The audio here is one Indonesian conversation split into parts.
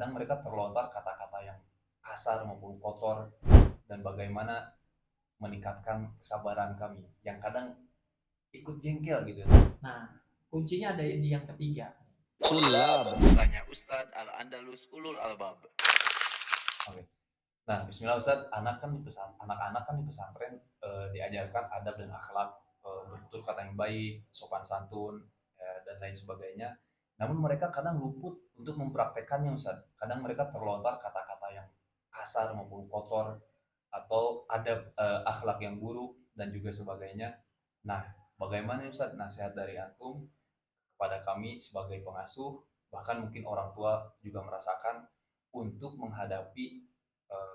kadang mereka terlontar kata-kata yang kasar maupun kotor, dan bagaimana meningkatkan kesabaran kami yang kadang ikut jengkel gitu. Nah, kuncinya ada di yang ketiga. Tanya Ustadz Al-Andalus Ulul Albab. Oke. Nah, Bismillah Ustadz, anak-anak kan di pesantren diajarkan adab dan akhlak, bertutur kata yang baik, sopan santun, dan lain sebagainya. Namun mereka kadang luput untuk mempraktekannya Ustadz. Kadang mereka terlontar kata-kata yang kasar maupun kotor, atau adab akhlak yang buruk dan juga sebagainya. Nah, bagaimana Ustadz nasihat dari antum kepada kami sebagai pengasuh, bahkan mungkin orang tua juga merasakan, untuk menghadapi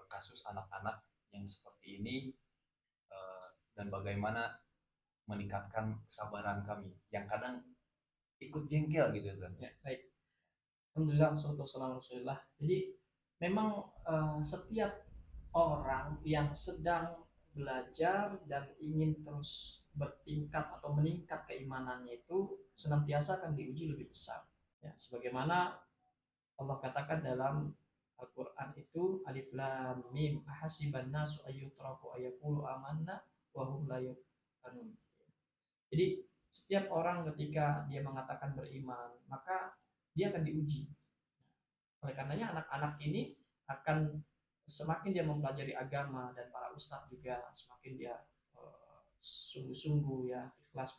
kasus anak-anak yang seperti ini, dan bagaimana meningkatkan kesabaran kami yang kadang ikut jengkel gitu Ustaz. Ya, baik. Alhamdulillah, wassalatu wassalamu ala Rasulillah. Jadi memang setiap orang yang sedang belajar dan ingin terus bertingkat atau meningkat keimanannya itu senantiasa akan diuji lebih besar. Ya, sebagaimana Allah katakan dalam Al-Quran itu alif lam mim ahasiban nasu ayyutraku ayaqulu amanna wa hum la yuftanun. Jadi setiap orang ketika dia mengatakan beriman, maka dia akan diuji. Oleh karenanya anak-anak ini akan semakin dia mempelajari agama, dan para ustadz juga semakin dia sungguh-sungguh ya ikhlas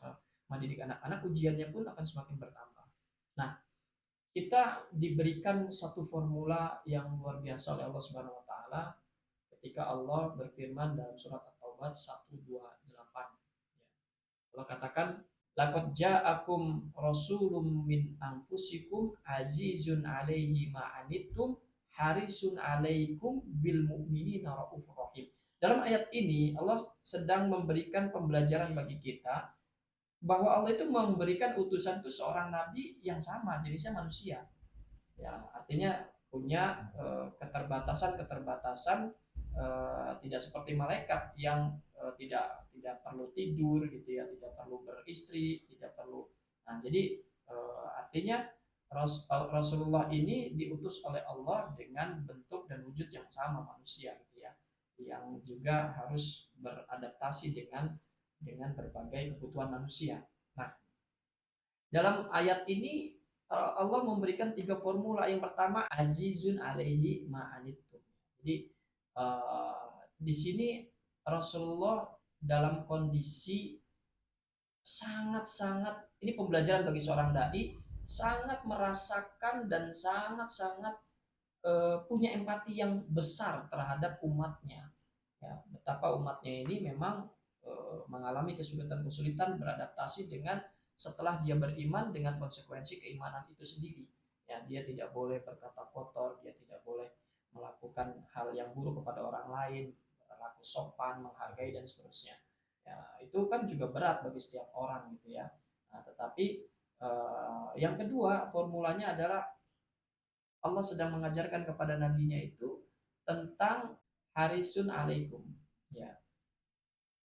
mendidik anak-anak, ujiannya pun akan semakin bertambah. Nah, kita diberikan satu formula yang luar biasa oleh Allah Subhanahu wa taala ketika Allah berfirman dalam surat At-Taubah 128. Allah katakan, laqad ja'akum rasulun min anfusikum azizun 'alaihi ma anittum harisun 'alaikum bil mu'minina raufur rahim. Dalam ayat ini Allah sedang memberikan pembelajaran bagi kita bahwa Allah itu memberikan utusan itu seorang nabi yang sama jenisnya manusia. Ya, artinya punya keterbatasan-keterbatasan, tidak seperti malaikat yang tidak tidak perlu tidur gitu ya, tidak perlu beristri, tidak perlu. Nah, jadi artinya Rasulullah ini diutus oleh Allah dengan bentuk dan wujud yang sama manusia gitu ya, yang juga harus beradaptasi dengan berbagai kebutuhan manusia. Nah, dalam ayat ini Allah memberikan tiga formula. Yang pertama, azizun alaihi ma'anittum. Jadi di sini Rasulullah dalam kondisi sangat-sangat, ini pembelajaran bagi seorang dai, sangat merasakan dan sangat-sangat punya empati yang besar terhadap umatnya. Ya, betapa umatnya ini memang mengalami kesulitan-kesulitan beradaptasi dengan setelah dia beriman, dengan konsekuensi keimanan itu sendiri. Ya, dia tidak boleh berkata kotor, dia tidak boleh melakukan hal yang buruk kepada orang lain, berlaku sopan, menghargai dan seterusnya. Ya, itu kan juga berat bagi setiap orang gitu ya. Nah, tetapi yang kedua formulanya adalah Allah sedang mengajarkan kepada nabinya itu tentang harisun alaikum. Ya.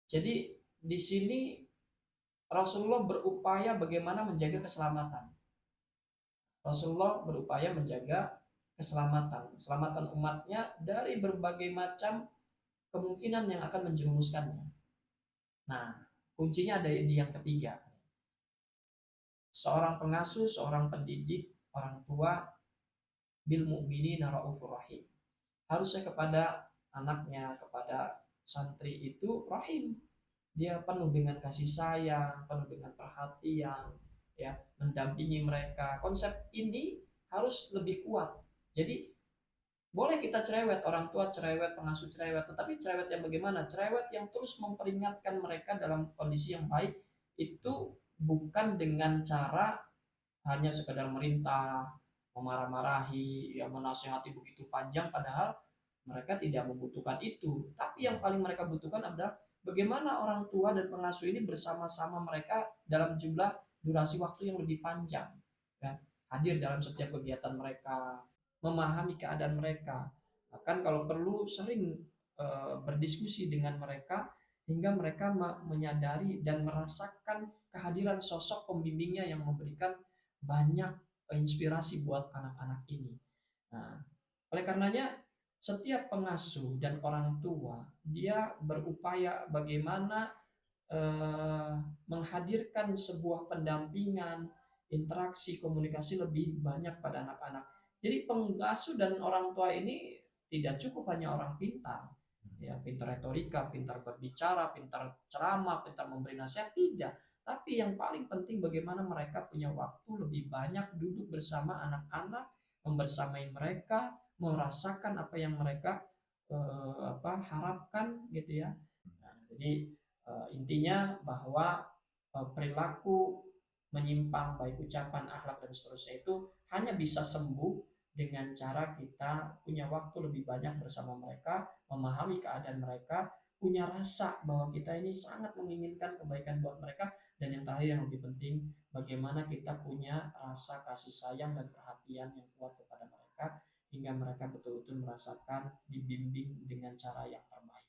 Jadi di sini Rasulullah berupaya bagaimana menjaga keselamatan. Rasulullah berupaya menjaga keselamatan umatnya dari berbagai macam kemungkinan yang akan menjerumuskannya. Nah, kuncinya ada di yang ketiga. Seorang pengasuh, seorang pendidik, orang tua, bil mu'minina raufur rahim. Harusnya kepada anaknya, kepada santri itu rahim. Dia penuh dengan kasih sayang, penuh dengan perhatian, ya, mendampingi mereka. Konsep ini harus lebih kuat. Jadi boleh kita cerewet, orang tua cerewet, pengasuh cerewet, tetapi cerewet yang bagaimana? Cerewet yang terus memperingatkan mereka dalam kondisi yang baik, itu bukan dengan cara hanya sekedar merintah, memarah-marahi, yang menasihati begitu panjang, padahal mereka tidak membutuhkan itu. Tapi yang paling mereka butuhkan adalah bagaimana orang tua dan pengasuh ini bersama-sama mereka dalam jumlah durasi waktu yang lebih panjang, ya, hadir dalam setiap kegiatan mereka, memahami keadaan mereka, bahkan kalau perlu sering berdiskusi dengan mereka hingga mereka menyadari dan merasakan kehadiran sosok pembimbingnya yang memberikan banyak inspirasi buat anak-anak ini. Nah, Oleh karenanya setiap pengasuh dan orang tua dia berupaya bagaimana menghadirkan sebuah pendampingan, interaksi, komunikasi lebih banyak pada anak-anak. Jadi pengasuh dan orang tua ini tidak cukup hanya orang pintar, ya pintar retorika, pintar berbicara, pintar ceramah, pintar memberi nasihat, tidak. Tapi yang paling penting bagaimana mereka punya waktu lebih banyak duduk bersama anak-anak, membersamai mereka, merasakan apa yang mereka harapkan gitu ya. Nah, jadi intinya bahwa perilaku menyimpang baik ucapan, akhlak dan seterusnya itu hanya bisa sembuh dengan cara kita punya waktu lebih banyak bersama mereka, memahami keadaan mereka, punya rasa bahwa kita ini sangat menginginkan kebaikan buat mereka, dan yang terakhir yang lebih penting bagaimana kita punya rasa kasih sayang dan perhatian yang kuat kepada mereka hingga mereka betul-betul merasakan dibimbing dengan cara yang terbaik.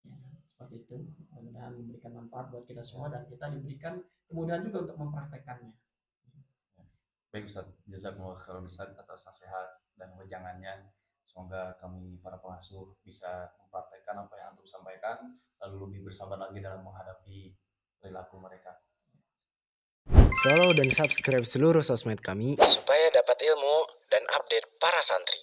Ya, seperti itu. Mudah-mudahan memberikan manfaat buat kita semua dan kita diberikan kemudahan juga untuk mempraktekannya. Baik Ustaz, jazakumullah khairan Ustaz atas nasihat dan wejangannya. Semoga kami para pengasuh bisa mempraktekkan apa yang antum sampaikan, lalu lebih bersabar lagi dalam menghadapi perilaku mereka. Follow dan subscribe seluruh sosmed kami supaya dapat ilmu dan update para santri.